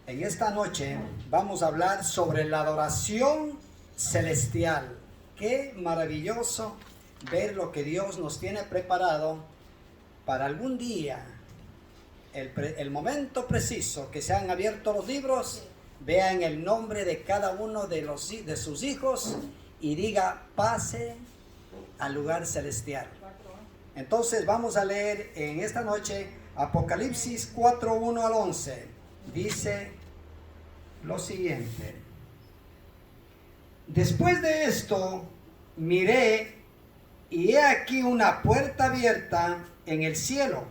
En esta noche vamos a hablar sobre la adoración celestial. Qué maravilloso ver lo que Dios nos tiene preparado para algún día, el momento preciso que se han abierto los libros, vean el nombre de cada uno de sus hijos y diga: pase al lugar celestial. Entonces vamos a leer en esta noche Apocalipsis 4:1 al 11. Dice lo siguiente: después de esto miré, y he aquí una puerta abierta en el cielo,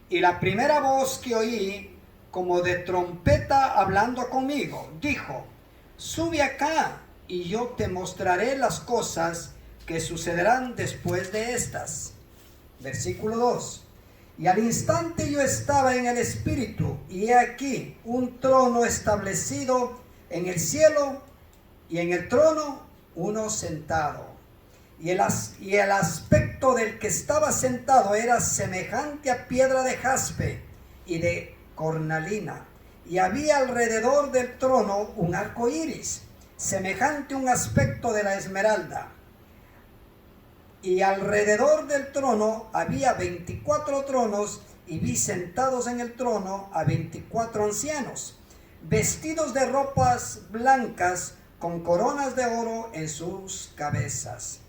y la primera voz que oí, como de trompeta hablando conmigo, dijo: sube acá, y yo te mostraré las cosas que sucederán después de estas. Versículo 2. Y al instante yo estaba en el Espíritu, y he aquí un trono establecido en el cielo, y en el trono uno sentado. Y el aspecto del que estaba sentado era semejante a piedra de jaspe y de cornalina. Y había alrededor del trono un arco iris, semejante a un aspecto de la esmeralda. Y alrededor del trono había 24 tronos, y vi sentados en el trono a 24 ancianos, vestidos de ropas blancas, con coronas de oro en sus cabezas.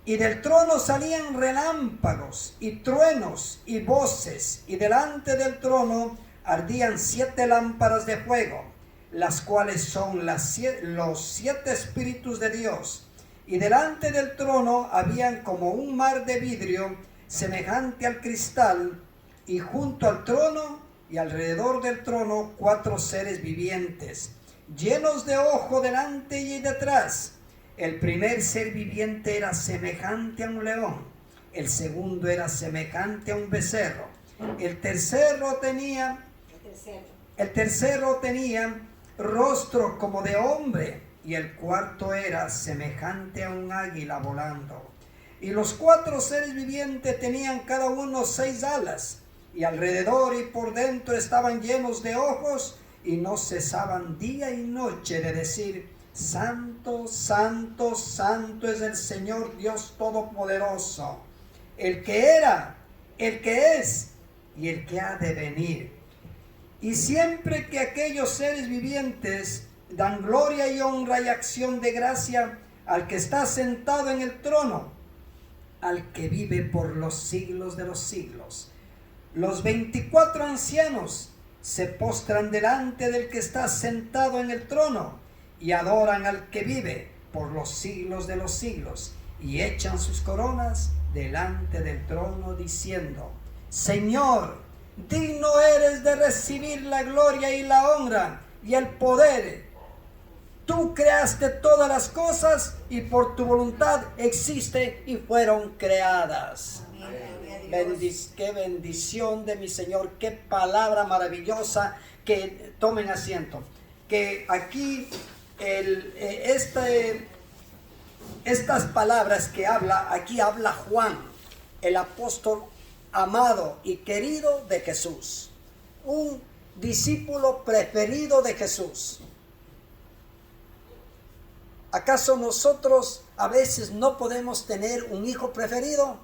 Y del trono salían relámpagos y truenos y voces, y delante del trono ardían 7 lámparas de fuego, las cuales son los 7 espíritus de Dios. Y delante del trono habían como un mar de vidrio semejante al cristal, y junto al trono y alrededor del trono 4 seres vivientes, llenos de ojo delante y detrás. El primer ser viviente era semejante a un león, el segundo era semejante a un becerro, el tercero tenía rostro como de hombre, y el cuarto era semejante a un águila volando. Y los 4 seres vivientes tenían cada uno 6 alas, y alrededor y por dentro estaban llenos de ojos, y no cesaban día y noche de decir: santo, santo, santo es el Señor Dios Todopoderoso, el que era, el que es y el que ha de venir. Y siempre que aquellos seres vivientes dan gloria y honra y acción de gracia al que está sentado en el trono, al que vive por los siglos de los siglos, los 24 ancianos se postran delante del que está sentado en el trono y adoran al que vive por los siglos de los siglos, y echan sus coronas delante del trono diciendo: Señor, digno eres de recibir la gloria y la honra y el poder. Tú creaste todas las cosas, y por tu voluntad existe y fueron creadas. Qué bendición de mi Señor, qué palabra maravillosa. Que tomen asiento. Que aquí estas palabras que habla Juan, el apóstol amado y querido de Jesús, un discípulo preferido de Jesús. ¿Acaso nosotros a veces no podemos tener un hijo preferido?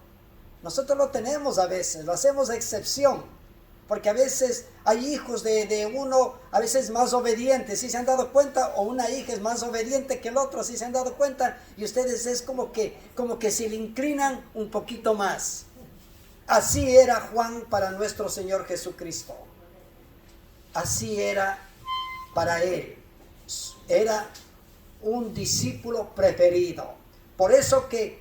Nosotros lo tenemos a veces, lo hacemos excepción, porque a veces hay hijos de uno, a veces más obedientes, ¿sí se han dado cuenta? O una hija es más obediente que el otro, ¿sí se han dado cuenta? Y ustedes es como que se le inclinan un poquito más. Así era Juan para nuestro Señor Jesucristo. Así era para él. Era un discípulo preferido. Por eso que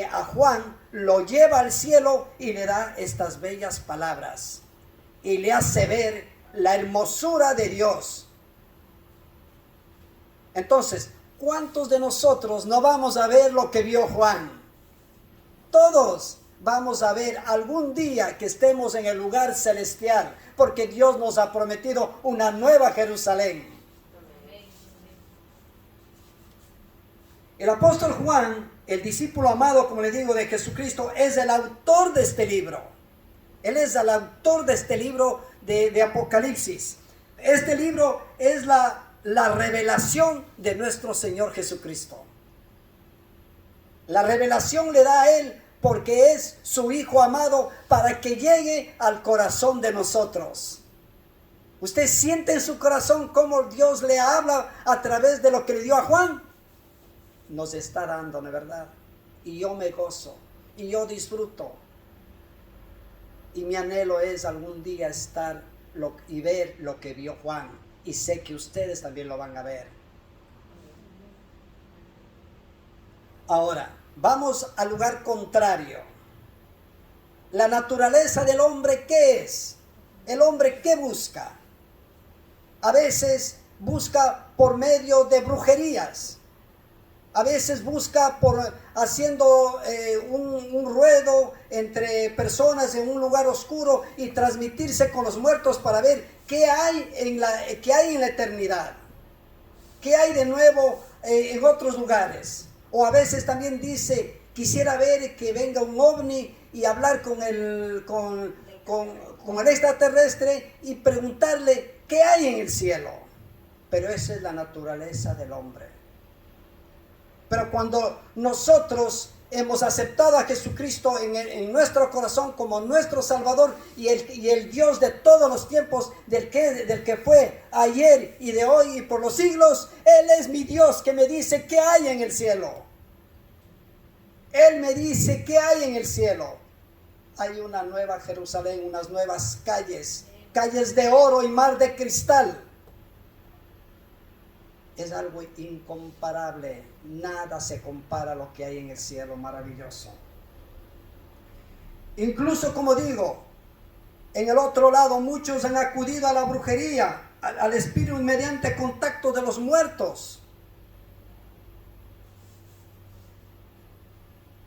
a Juan lo lleva al cielo y le da estas bellas palabras y le hace ver la hermosura de Dios. Entonces, ¿cuántos de nosotros no vamos a ver lo que vio Juan? Todos vamos a ver algún día que estemos en el lugar celestial, porque Dios nos ha prometido una nueva Jerusalén. El apóstol Juan, el discípulo amado, como le digo, de Jesucristo, es el autor de este libro. Él es el autor de este libro de Apocalipsis. Este libro es la revelación de nuestro Señor Jesucristo. La revelación le da a Él porque es su Hijo amado para que llegue al corazón de nosotros. ¿Usted siente en su corazón cómo Dios le habla a través de lo que le dio a Juan? Nos está dando, ¿no es verdad? Y yo me gozo, y yo disfruto. Y mi anhelo es algún día estar y ver lo que vio Juan. Y sé que ustedes también lo van a ver. Ahora, vamos al lugar contrario. La naturaleza del hombre, ¿qué es? El hombre, ¿qué busca? A veces busca por medio de brujerías. A veces busca haciendo un ruedo entre personas en un lugar oscuro y transmitirse con los muertos para ver qué hay en la eternidad. ¿Qué hay de nuevo en otros lugares? O a veces también dice, quisiera ver que venga un ovni y hablar con el extraterrestre y preguntarle qué hay en el cielo. Pero esa es la naturaleza del hombre. Pero cuando nosotros hemos aceptado a Jesucristo en nuestro corazón como nuestro Salvador y el Dios de todos los tiempos, del que fue ayer y de hoy y por los siglos, Él es mi Dios que me dice qué hay en el cielo. Él me dice qué hay en el cielo. Hay una nueva Jerusalén, unas nuevas calles de oro y mar de cristal. Es algo incomparable. Nada se compara a lo que hay en el cielo maravilloso. Incluso, como digo, en el otro lado muchos han acudido a la brujería, al espíritu mediante contacto de los muertos.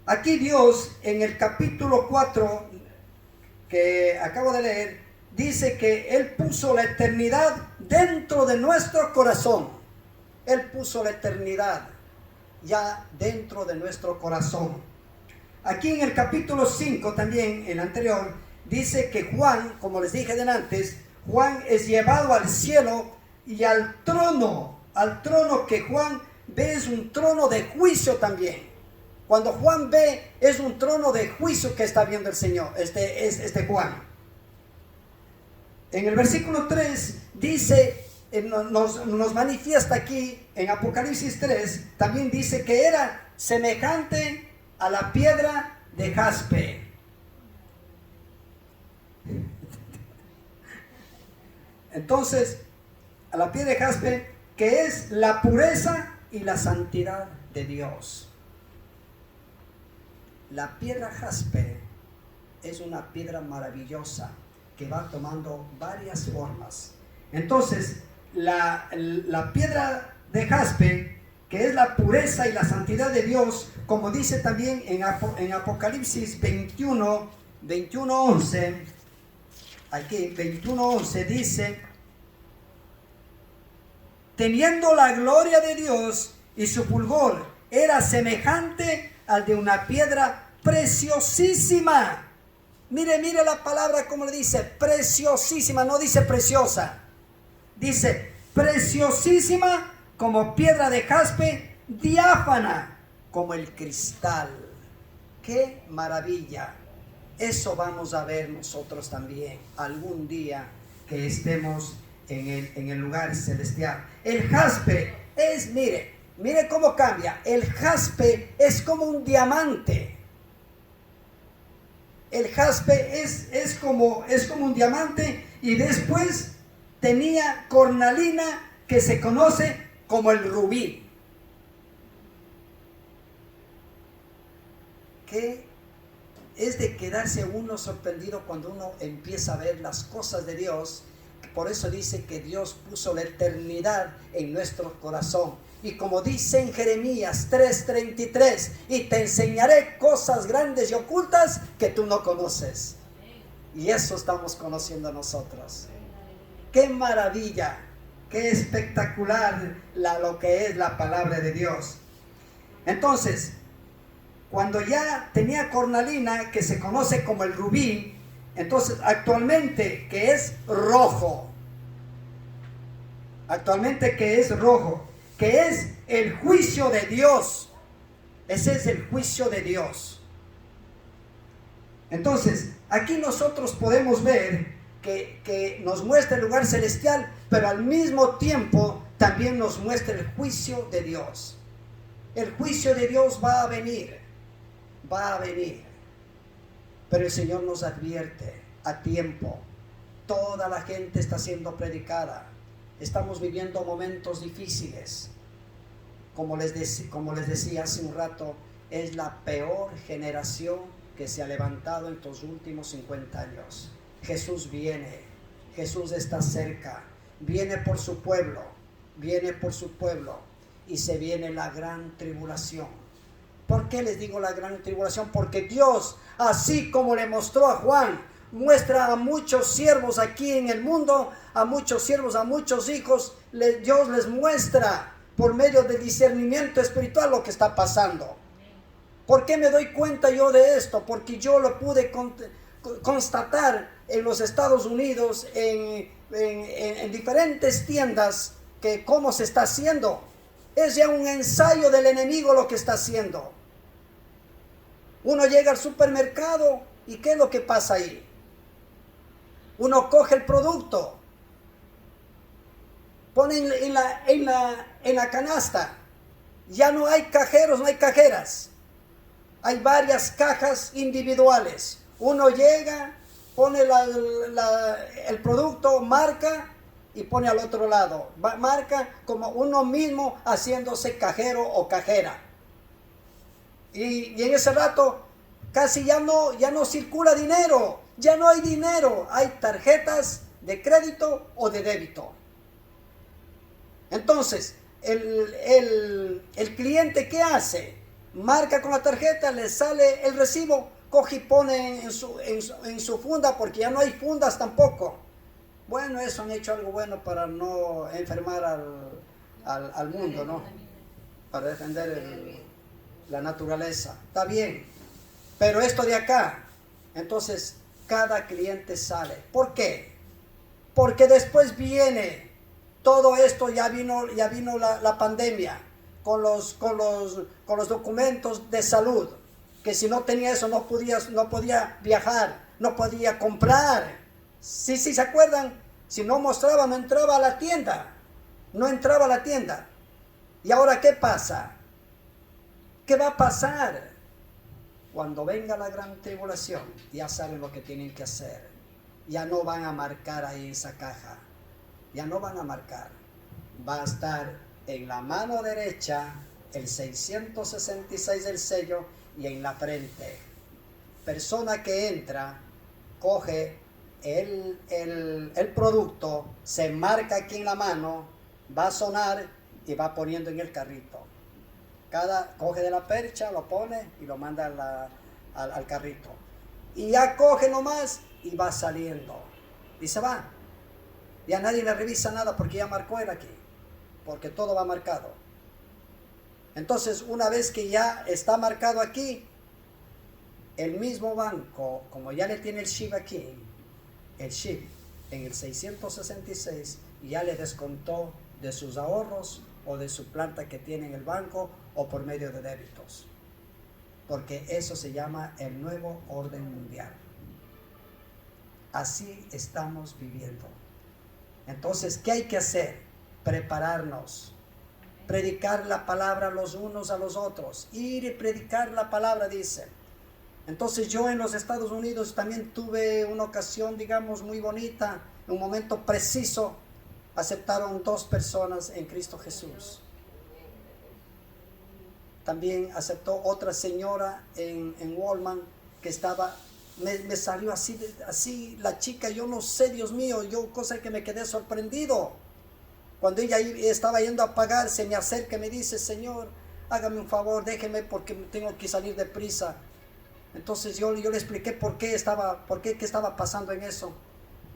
Aquí Dios, en el capítulo 4 que acabo de leer, dice que Él puso la eternidad dentro de nuestro corazón. Él puso la eternidad ya dentro de nuestro corazón. Aquí en el capítulo 5 también, el anterior, dice que Juan, como les dije antes, Juan es llevado al cielo y al trono que Juan ve es un trono de juicio también. Cuando Juan ve, es un trono de juicio que está viendo el Señor, este Juan. En el versículo 3 dice, nos manifiesta aquí en Apocalipsis 3, también dice que era semejante a la piedra de jaspe. Entonces, a la piedra de jaspe, que es la pureza y la santidad de Dios. La piedra jaspe es una piedra maravillosa que va tomando varias formas. Entonces, la piedra de jaspe, que es la pureza y la santidad de Dios, como dice también en Apocalipsis 21:11, aquí 21:11 dice, teniendo la gloria de Dios y su fulgor era semejante al de una piedra preciosísima. Mire la palabra como le dice, preciosísima, no dice preciosa. Dice preciosísima como piedra de jaspe, diáfana como el cristal. ¡Qué maravilla! Eso vamos a ver nosotros también algún día que estemos en el lugar celestial. El jaspe es, mire cómo cambia. El jaspe es como un diamante. El jaspe es como un diamante, y después tenía cornalina que se conoce como el rubí. Que es de quedarse uno sorprendido cuando uno empieza a ver las cosas de Dios. Por eso dice que Dios puso la eternidad en nuestro corazón. Y como dice en Jeremías 3:33, y te enseñaré cosas grandes y ocultas que tú no conoces. Y eso estamos conociendo nosotros. ¡Qué maravilla! ¡Qué espectacular lo que es la palabra de Dios! Entonces, cuando ya tenía cornalina, que se conoce como el rubí, Entonces, actualmente que es rojo, que es el juicio de Dios. Ese es el juicio de Dios. Entonces, aquí nosotros podemos ver que nos muestra el lugar celestial, pero al mismo tiempo también nos muestra el juicio de Dios. El juicio de Dios va a venir. Pero el Señor nos advierte a tiempo. Toda la gente está siendo predicada. Estamos viviendo momentos difíciles. Como les decía hace un rato, es la peor generación que se ha levantado en los últimos 50 años. Jesús viene, Jesús está cerca, viene por su pueblo, y se viene la gran tribulación. ¿Por qué les digo la gran tribulación? Porque Dios, así como le mostró a Juan, muestra a muchos siervos aquí en el mundo, a muchos siervos, a muchos hijos, Dios les muestra por medio del discernimiento espiritual lo que está pasando. ¿Por qué me doy cuenta yo de esto? Porque yo lo pude constatar en los Estados Unidos, en diferentes tiendas, que cómo se está haciendo. Es ya un ensayo del enemigo lo que está haciendo. Uno llega al supermercado y ¿qué es lo que pasa ahí? Uno coge el producto, pone en la canasta. Ya no hay cajeros, no hay cajeras. Hay varias cajas individuales. Uno llega, pone el producto, marca y pone al otro lado. Marca como uno mismo haciéndose cajero o cajera. Y en ese rato casi ya no circula dinero. Ya no hay dinero. Hay tarjetas de crédito o de débito. Entonces, el cliente, ¿qué hace? Marca con la tarjeta, le sale el recibo, coge y pone en su funda, porque ya no hay fundas tampoco. Bueno, eso han hecho algo bueno para no enfermar al mundo, ¿no? Para defender la naturaleza. Está bien. Pero esto de acá, entonces cada cliente sale. ¿Por qué? Porque después viene todo esto, ya vino la pandemia. Con los documentos de salud, que si no tenía eso no podía viajar, no podía comprar. Sí, ¿se acuerdan? Si no mostraba, no entraba a la tienda. ¿Y ahora qué pasa? ¿Qué va a pasar? Cuando venga la gran tribulación, ya saben lo que tienen que hacer. Ya no van a marcar ahí esa caja. Ya no van a marcar. Va a estar en la mano derecha el 666 del sello y en la frente. Persona que entra, coge el producto, se marca aquí en la mano, va a sonar y va poniendo en el carrito. Coge de la percha, lo pone y lo manda al carrito. Y ya coge nomás y va saliendo. Y se va. Ya nadie le revisa nada porque ya marcó él aquí. Porque todo va marcado. Entonces, una vez que ya está marcado aquí, el mismo banco, como ya le tiene el chip aquí, el chip en el 666, ya le descontó de sus ahorros o de su planta que tiene en el banco o por medio de débitos. Porque eso se llama el nuevo orden mundial. Así estamos viviendo. Entonces, ¿qué hay que hacer? Prepararnos, predicar la palabra los unos a los otros, ir y predicar la palabra, dice. Entonces yo en los Estados Unidos también tuve una ocasión, digamos, muy bonita, en un momento preciso, aceptaron 2 personas en Cristo Jesús. También aceptó otra señora en Walmart que estaba, me salió así la chica, yo no sé, Dios mío, cosa que me quedé sorprendido. Cuando ella estaba yendo a pagar, se me acerca y me dice: Señor, hágame un favor, déjeme porque tengo que salir deprisa. Entonces yo le expliqué qué estaba pasando en eso.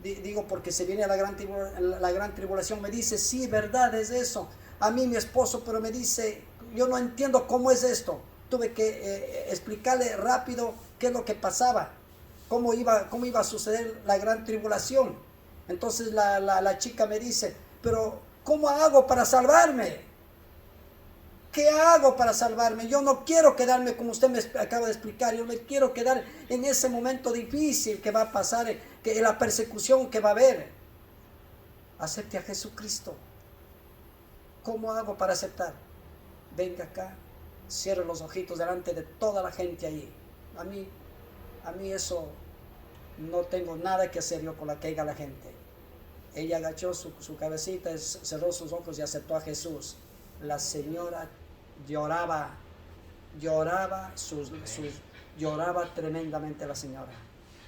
Digo, porque se viene la gran tribulación. Me dice: sí, verdad, es eso. A mí mi esposo, pero me dice, yo no entiendo cómo es esto. Tuve que explicarle rápido qué es lo que pasaba. cómo iba a suceder la gran tribulación. Entonces la chica me dice, pero ¿cómo hago para salvarme? ¿Qué hago para salvarme? Yo no quiero quedarme como usted me acaba de explicar. Yo me quiero quedar en ese momento difícil que va a pasar, que la persecución que va a haber. Acepte a Jesucristo. ¿Cómo hago para aceptar? Venga acá, cierre los ojitos delante de toda la gente ahí. A mí eso no tengo nada que hacer yo con la que diga la gente. Ella agachó su cabecita, cerró sus ojos y aceptó a Jesús. La señora lloraba tremendamente la señora,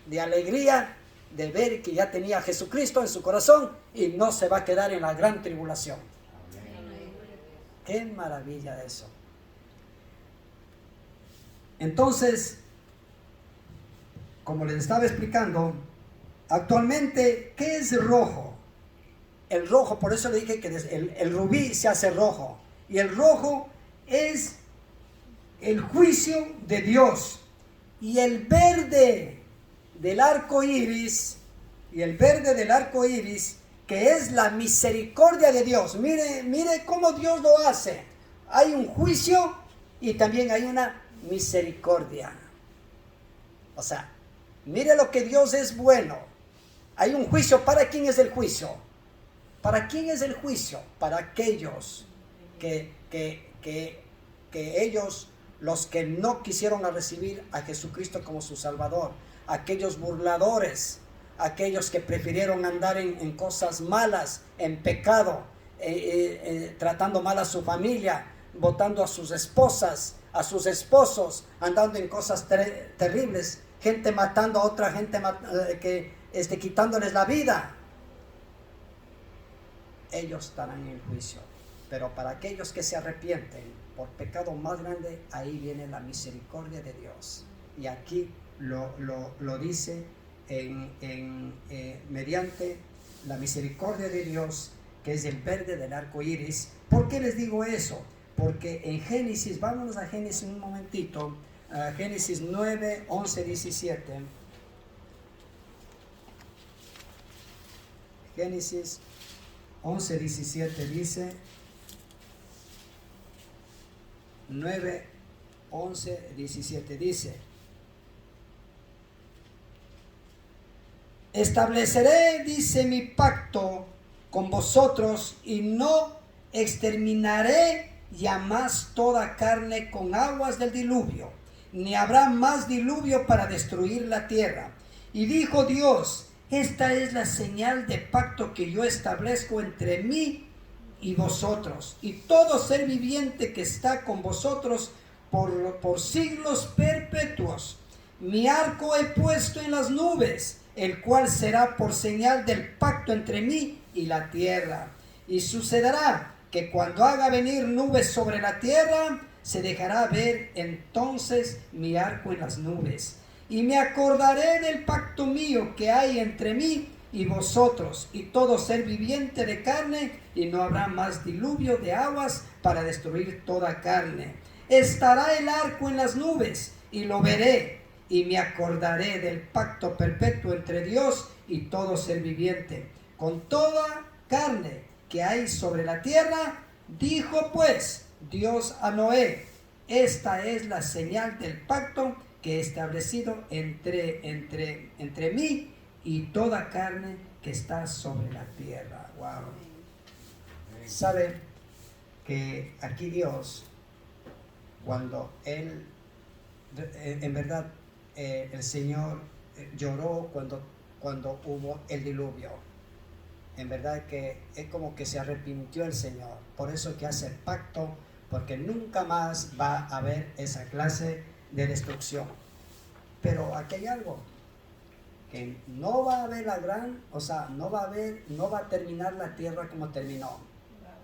de alegría de ver que ya tenía a Jesucristo en su corazón y no se va a quedar en la gran tribulación. Qué maravilla eso. Entonces, como les estaba explicando, actualmente, ¿qué es rojo? El rojo, por eso le dije que el rubí se hace rojo. Y el rojo es el juicio de Dios. Y el verde del arco iris, que es la misericordia de Dios. Mire cómo Dios lo hace. Hay un juicio y también hay una misericordia. O sea, mire lo que Dios es bueno. Hay un juicio. ¿Para quién es el juicio? ¿Para quién es el juicio? Para aquellos que ellos, los que no quisieron recibir a Jesucristo como su Salvador, aquellos burladores, aquellos que prefirieron andar en cosas malas, en pecado, tratando mal a su familia, botando a sus esposas, a sus esposos, andando en cosas terribles, gente matando a otra gente, quitándoles la vida. Ellos estarán en el juicio. Pero para aquellos que se arrepienten por pecado más grande, ahí viene la misericordia de Dios. Y aquí lo dice mediante la misericordia de Dios, que es el verde del arco iris. ¿Por qué les digo eso? Porque en Génesis, vámonos a Génesis un momentito, Génesis 9, 11, 17. Génesis 11, 17 dice, 9, 11, 17 dice, estableceré, dice, mi pacto con vosotros y no exterminaré ya más toda carne con aguas del diluvio, ni habrá más diluvio para destruir la tierra. Y dijo Dios, esta es la señal de pacto que yo establezco entre mí y vosotros, y todo ser viviente que está con vosotros por siglos perpetuos. Mi arco he puesto en las nubes, el cual será por señal del pacto entre mí y la tierra. Y sucederá que cuando haga venir nubes sobre la tierra, se dejará ver entonces mi arco en las nubes. Y me acordaré del pacto mío que hay entre mí y vosotros y todo ser viviente de carne, y no habrá más diluvio de aguas para destruir toda carne. Estará el arco en las nubes y lo veré, y me acordaré del pacto perpetuo entre Dios y todo ser viviente, con toda carne que hay sobre la tierra. Dijo pues Dios a Noé, esta es la señal del pacto que he establecido entre mí y toda carne que está sobre la tierra. Wow. ¿Sabe que aquí Dios, cuando Él, en verdad, el Señor lloró cuando hubo el diluvio? En verdad que es como que se arrepintió el Señor. Por eso que hace pacto, porque nunca más va a haber esa clase de destrucción. Pero aquí hay algo, que no va a haber no va a terminar la tierra como terminó,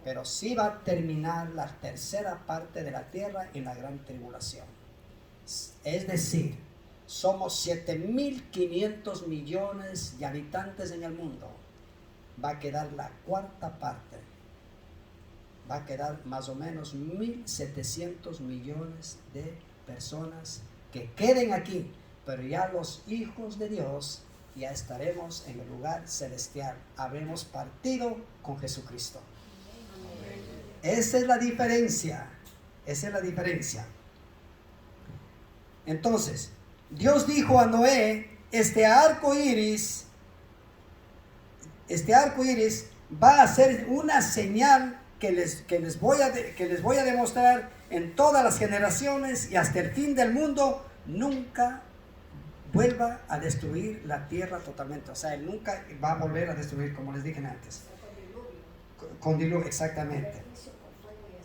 pero sí va a terminar la tercera parte de la tierra en la gran tribulación. Es decir, somos 7.500 millones de habitantes en el mundo. Va a quedar la cuarta parte. Va a quedar más o menos 1.700 millones de personas que queden aquí. pero ya los hijos de Dios ya estaremos en el lugar celestial. Habremos partido con Jesucristo. Esa es la diferencia. Esa es la diferencia. Entonces, Dios dijo a Noé, este arco iris va a ser una señal que les voy a demostrar en todas las generaciones y hasta el fin del mundo. Nunca vuelva a destruir la tierra totalmente. O sea, Él nunca va a volver a destruir, como les dije antes. Con diluvio, exactamente.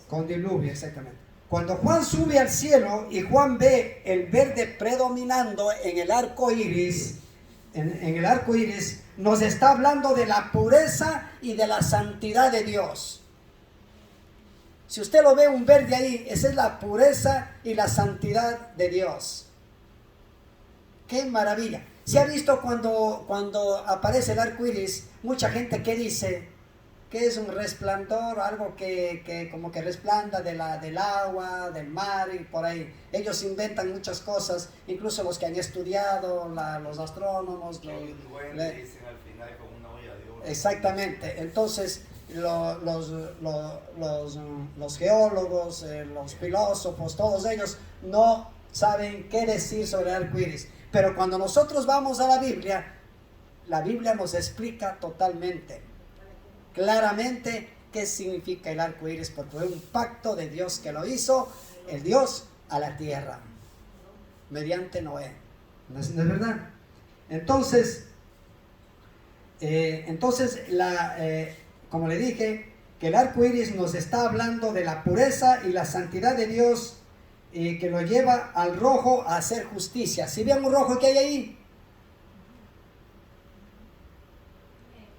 Con diluvio, exactamente. Cuando Juan sube al cielo y Juan ve el verde predominando en el arco iris, en el arco iris, nos está hablando de la pureza y de la santidad de Dios. Si usted lo ve un verde ahí, esa es la pureza y la santidad de Dios. ¡Qué maravilla! ¿Se ha visto cuando aparece el arco iris? Mucha gente que dice que es un resplandor, algo que como que resplanda del agua, del mar y por ahí. Ellos inventan muchas cosas, incluso los que han estudiado, los astrónomos. Dicen al final como una olla de oro. Exactamente. Entonces, los geólogos, los filósofos, todos ellos no saben qué decir sobre el arco iris. Pero cuando nosotros vamos a la Biblia nos explica totalmente, claramente, qué significa el arco iris, porque fue un pacto de Dios que lo hizo, el Dios a la tierra, mediante Noé. ¿No es verdad? Entonces, como le dije, que el arco iris nos está hablando de la pureza y la santidad de Dios, que lo lleva al rojo a hacer justicia. ¿Sí ven un rojo que hay ahí?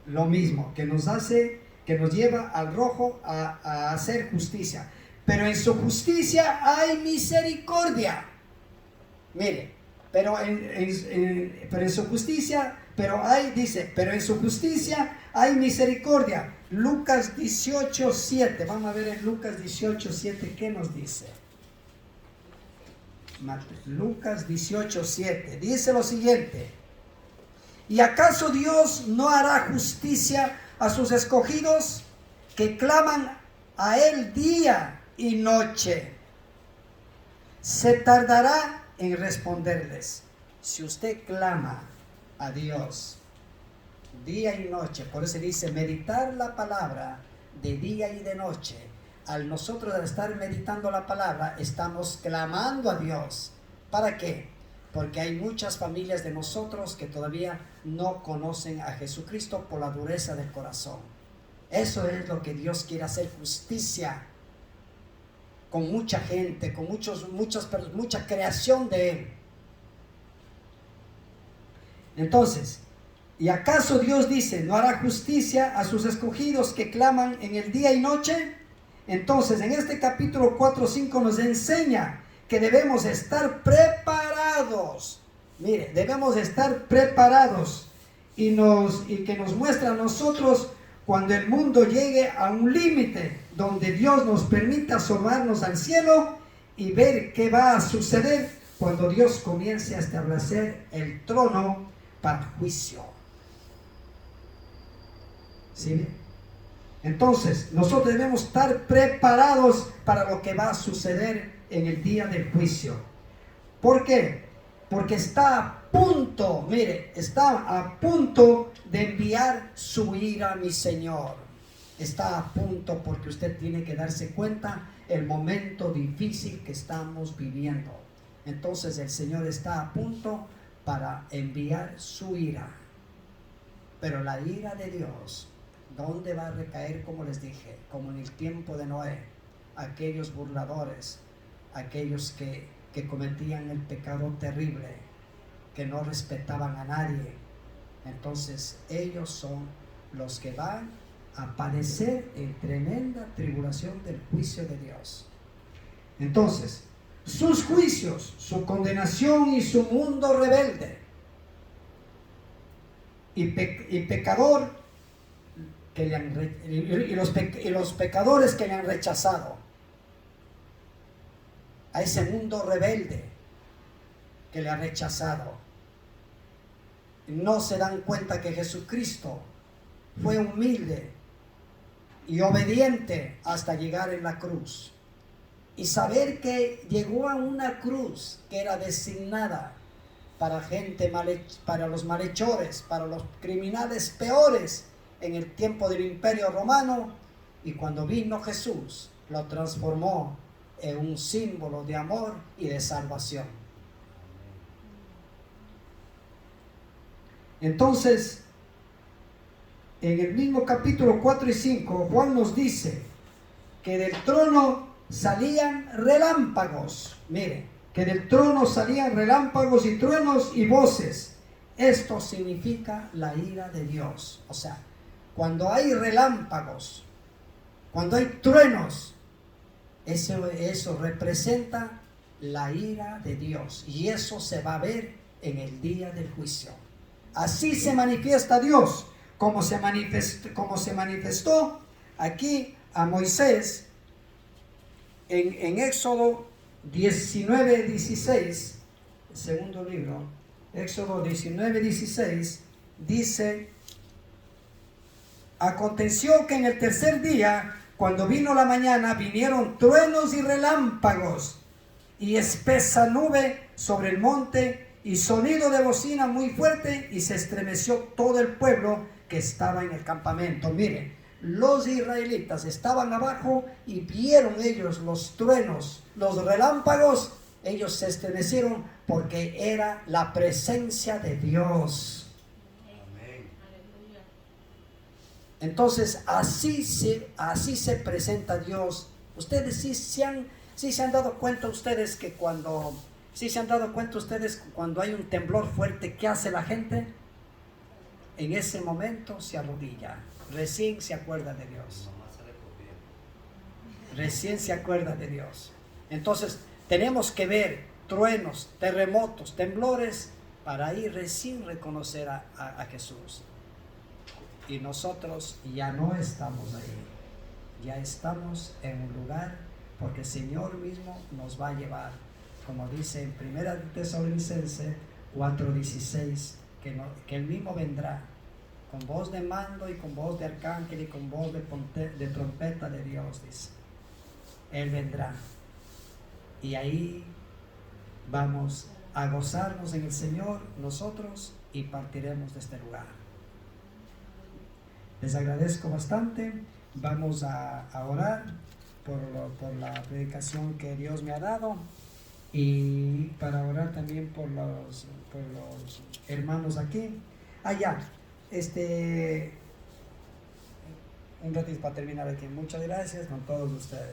Lo mismo, que nos lleva al rojo a hacer justicia. Pero en su justicia hay misericordia. Mire, pero en su justicia, pero en su justicia hay misericordia. Lucas 18:7. Vamos a ver en Lucas 18:7 qué nos dice. Lucas 18:7. Dice lo siguiente: ¿y acaso Dios no hará justicia a sus escogidos que claman a Él día y noche? ¿Se tardará en responderles? Si usted clama a Dios día y noche, por eso dice meditar la palabra de día y de noche. Al nosotros estar meditando la palabra, estamos clamando a Dios. ¿Para qué? Porque hay muchas familias de nosotros que todavía no conocen a Jesucristo por la dureza del corazón. Eso es lo que Dios quiere hacer, justicia con mucha gente, con mucha creación de Él. Entonces, ¿y acaso Dios dice, no hará justicia a sus escogidos que claman en el día y noche? Entonces, en este capítulo 4:5 nos enseña que debemos estar preparados. Mire, debemos estar preparados y que nos muestra a nosotros cuando el mundo llegue a un límite donde Dios nos permita asomarnos al cielo y ver qué va a suceder cuando Dios comience a establecer el trono para juicio. ¿Sí? Entonces, nosotros debemos estar preparados para lo que va a suceder en el día del juicio. ¿Por qué? Porque está a punto, mire, está a punto de enviar su ira, mi Señor. Está a punto, porque usted tiene que darse cuenta el momento difícil que estamos viviendo. Entonces el Señor está a punto para enviar su ira. Pero la ira de Dios, ¿dónde va a recaer? Como les dije, como en el tiempo de Noé, aquellos burladores, aquellos que cometían el pecado terrible, que no respetaban a nadie. Entonces ellos son los que van a padecer en tremenda tribulación del juicio de Dios. Entonces, sus juicios, su condenación y su mundo rebelde y pecador que los pecadores que le han rechazado, a ese mundo rebelde, que le ha rechazado. No se dan cuenta que Jesucristo fue humilde y obediente hasta llegar en la cruz. Y saber que llegó a una cruz que era designada para para los malhechores, para los criminales peores en el tiempo del Imperio Romano, y cuando vino Jesús lo transformó en un símbolo de amor y de salvación. Entonces, en el mismo capítulo 4 y 5, Juan nos dice que del trono salían relámpagos. Mire, que del trono salían relámpagos y truenos y voces. Esto significa la ira de Dios. O sea, cuando hay relámpagos, cuando hay truenos, eso representa la ira de Dios. Y eso se va a ver en el día del juicio. Así se manifiesta Dios, como se manifestó aquí a Moisés en Éxodo 19:16, el segundo libro, Éxodo 19:16, dice: aconteció que en el tercer día, cuando vino la mañana, vinieron truenos y relámpagos y espesa nube sobre el monte y sonido de bocina muy fuerte, y se estremeció todo el pueblo que estaba en el campamento. Miren, los israelitas estaban abajo y vieron ellos los truenos, los relámpagos. Ellos se estremecieron porque era la presencia de Dios. Amén. Entonces así se presenta Dios. Ustedes sí se han dado cuenta ustedes que cuando hay un temblor fuerte, ¿qué hace la gente? En ese momento se arrodilla. Recién se acuerda de Dios. Recién se acuerda de Dios. Entonces tenemos que ver truenos, terremotos, temblores, para ahí recién reconocer a Jesús. Y nosotros ya no estamos ahí. Ya estamos en un lugar, porque el Señor mismo nos va a llevar. Como dice en 1 Tesalonicenses 4:16, que Él mismo vendrá con voz de mando y con voz de arcángel y con voz de trompeta de Dios, dice. Él vendrá. Y ahí vamos a gozarnos en el Señor nosotros y partiremos de este lugar. Les agradezco bastante. Vamos a orar por la predicación que Dios me ha dado, y para orar también por los hermanos aquí. Allá, un ratito para terminar aquí. Muchas gracias con todos ustedes.